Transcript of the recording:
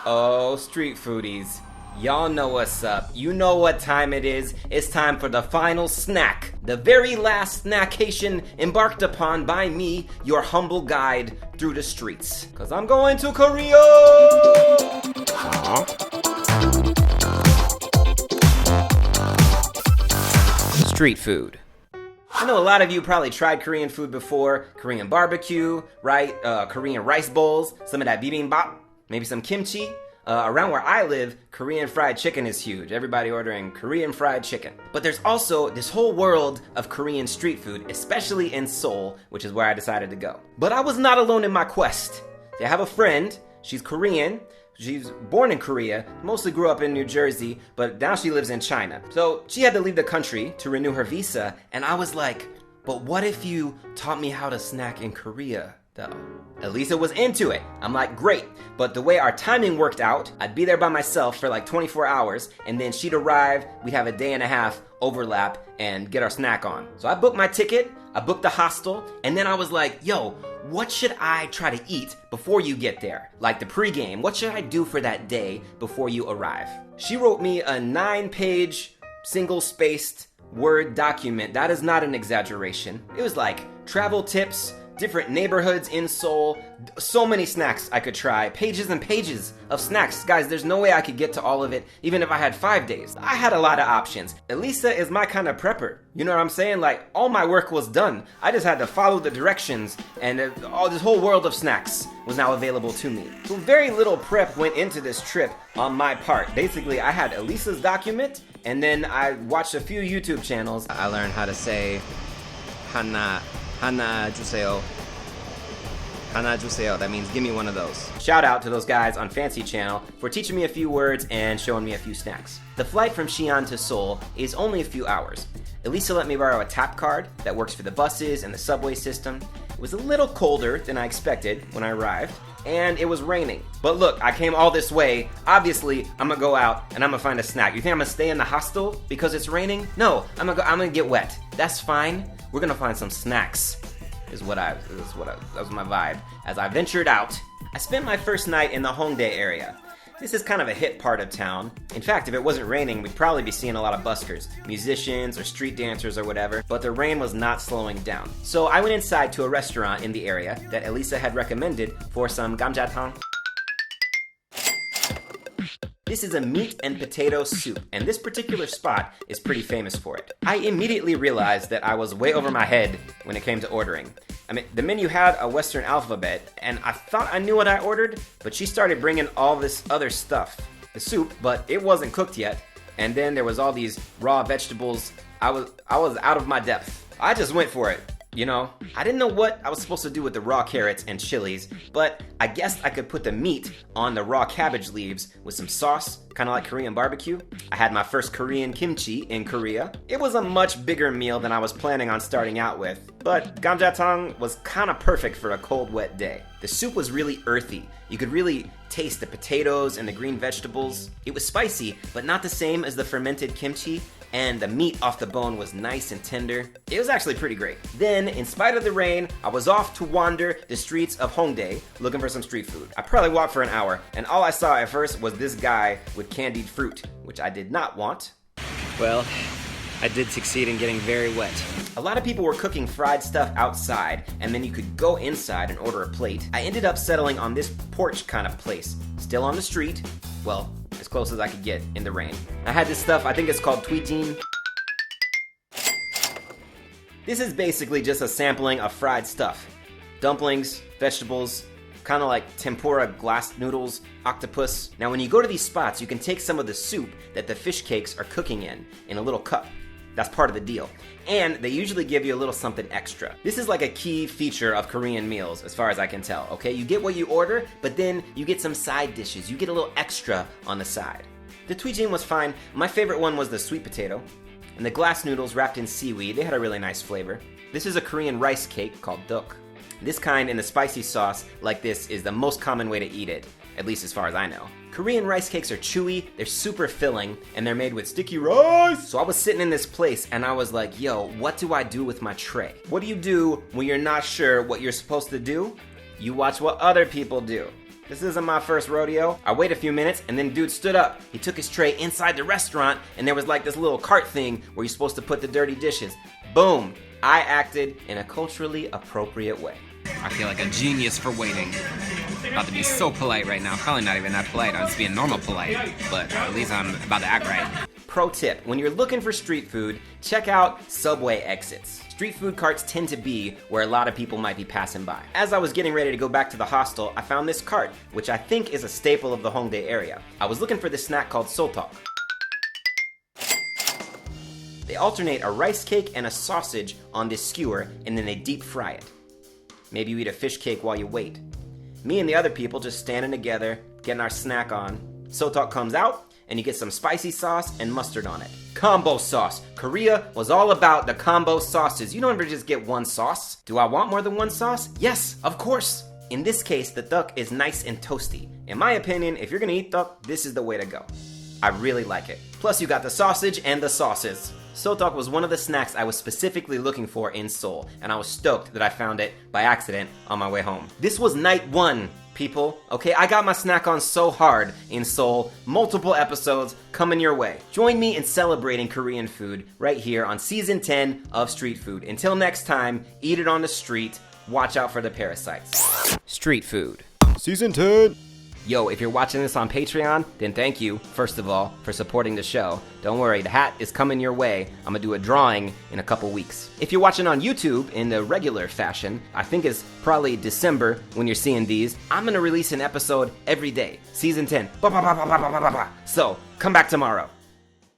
Oh, street foodies. Y'all know what's up. You know what time it is. It's time for the final snack. The very last snackation embarked upon by me, your humble guide through the streets. Cause I'm going to Korea! Huh? Street food. I know a lot of you probably tried Korean food before. Korean barbecue, right? Korean rice bowls, some of that bibimbap, maybe some kimchi. Around where I live, Korean fried chicken is huge. Everybody ordering Korean fried chicken. But there's also this whole world of Korean street food, especially in Seoul, which is where I decided to go. But I was not alone in my quest. I have a friend, she's Korean. She's born in Korea, mostly grew up in New Jersey, but now she lives in China. So she had to leave the country to renew her visa, and I was like, but what if you taught me how to snack in Korea? Though. Elisa was into it. I'm like, great. But the way our timing worked out, I'd be there by myself for like 24 hours, and then she'd arrive, we'd have a day and a half overlap, and get our snack on. So I booked my ticket, I booked the hostel, and then I was like, yo, what should I try to eat before you get there? Like the pregame, what should I do for that day before you arrive? She wrote me a 9-page, single-spaced Word document. That is not an exaggeration. It was like travel tips, different neighborhoods in Seoul, so many snacks I could try, pages and pages of snacks. Guys, there's no way I could get to all of it, even if I had 5 days. I had a lot of options. Elisa is my kind of prepper. You know what I'm saying? Like, all my work was done. I just had to follow the directions, and all this whole world of snacks was now available to me. So very little prep went into this trip on my part. Basically, I had Elisa's document, and then I watched a few YouTube channels. I learned how to say Hana 주세요. Hana 주세요. That means give me one of those. Shout out to those guys on Fancy Channel for teaching me a few words and showing me a few snacks. The flight from Xi'an to Seoul is only a few hours. Elisa let me borrow a tap card that works for the buses and the subway system. It was a little colder than I expected when I arrived, and it was raining. But look, I came all this way. Obviously, I'm gonna go out and I'm gonna find a snack. You think I'm gonna stay in the hostel because it's raining? No, I'm gonna get wet. That's fine. We're gonna find some snacks. That was my vibe. As I ventured out, I spent my first night in the Hongdae area. This is kind of a hip part of town. In fact, if it wasn't raining, we'd probably be seeing a lot of buskers, musicians or street dancers or whatever, but the rain was not slowing down. So I went inside to a restaurant in the area that Elisa had recommended for some Gamjatang. This is a meat and potato soup, and this particular spot is pretty famous for it. I immediately realized that I was way over my head when it came to ordering. I mean, the menu had a Western alphabet, and I thought I knew what I ordered, but she started bringing all this other stuff. The soup, but it wasn't cooked yet, and then there was all these raw vegetables. I was out of my depth. I just went for it. You know, I didn't know what I was supposed to do with the raw carrots and chilies, but I guessed I could put the meat on the raw cabbage leaves with some sauce, kind of like Korean barbecue. I had my first Korean kimchi in Korea. It was a much bigger meal than I was planning on starting out with, but gamjatang was kind of perfect for a cold, wet day. The soup was really earthy. You could really taste the potatoes and the green vegetables. It was spicy, but not the same as the fermented kimchi, and the meat off the bone was nice and tender. It was actually pretty great. Then, in spite of the rain, I was off to wander the streets of Hongdae looking for some street food. I probably walked for an hour, and all I saw at first was this guy with candied fruit, which I did not want. Well, I did succeed in getting very wet. A lot of people were cooking fried stuff outside, and then you could go inside and order a plate. I ended up settling on this porch kind of place, still on the street. Well, as close as I could get in the rain. I had this stuff, I think it's called Twigim. This is basically just a sampling of fried stuff. Dumplings, vegetables, kind of like tempura glass noodles, octopus. Now when you go to these spots, you can take some of the soup that the fish cakes are cooking in a little cup. That's part of the deal. And they usually give you a little something extra. This is like a key feature of Korean meals, as far as I can tell, okay? You get what you order, but then you get some side dishes. You get a little extra on the side. The Twigim was fine. My favorite one was the sweet potato. And the glass noodles wrapped in seaweed, they had a really nice flavor. This is a Korean rice cake called So-Tteok. This kind in a spicy sauce like this is the most common way to eat it, at least as far as I know. Korean rice cakes are chewy, they're super filling, and they're made with sticky rice. So I was sitting in this place and I was like, yo, what do I do with my tray? What do you do when you're not sure what you're supposed to do? You watch what other people do. This isn't my first rodeo. I wait a few minutes, and then dude stood up. He took his tray inside the restaurant, and there was like this little cart thing where you're supposed to put the dirty dishes. Boom. I acted in a culturally appropriate way. I feel like a genius for waiting. About to be so polite right now. Probably not even that polite. I'm just being normal polite. But at least I'm about to act right. Pro tip, when you're looking for street food, check out subway exits. Street food carts tend to be where a lot of people might be passing by. As I was getting ready to go back to the hostel, I found this cart, which I think is a staple of the Hongdae area. I was looking for this snack called So-Tteok. They alternate a rice cake and a sausage on this skewer, and then they deep fry it. Maybe you eat a fish cake while you wait. Me and the other people just standing together, getting our snack on. So-Tteok comes out, and you get some spicy sauce and mustard on it. Combo sauce. Korea was all about the combo sauces. You don't ever just get one sauce. Do I want more than one sauce? Yes, of course. In this case, the tteok is nice and toasty. In my opinion, if you're gonna eat tteok, this is the way to go. I really like it. Plus you got the sausage and the sauces. So-Tteok was one of the snacks I was specifically looking for in Seoul, and I was stoked that I found it by accident on my way home. This was night 1, people. Okay, I got my snack on so hard in Seoul. Multiple episodes coming your way. Join me in celebrating Korean food right here on Season 10 of Street Food. Until next time, eat it on the street. Watch out for the parasites. Street food. Season 10. Yo, if you're watching this on Patreon, then thank you, first of all, for supporting the show. Don't worry, the hat is coming your way. I'm gonna do a drawing in a couple weeks. If you're watching on YouTube in the regular fashion, I think it's probably December when you're seeing these, I'm gonna release an episode every day. Season 10. So, come back tomorrow.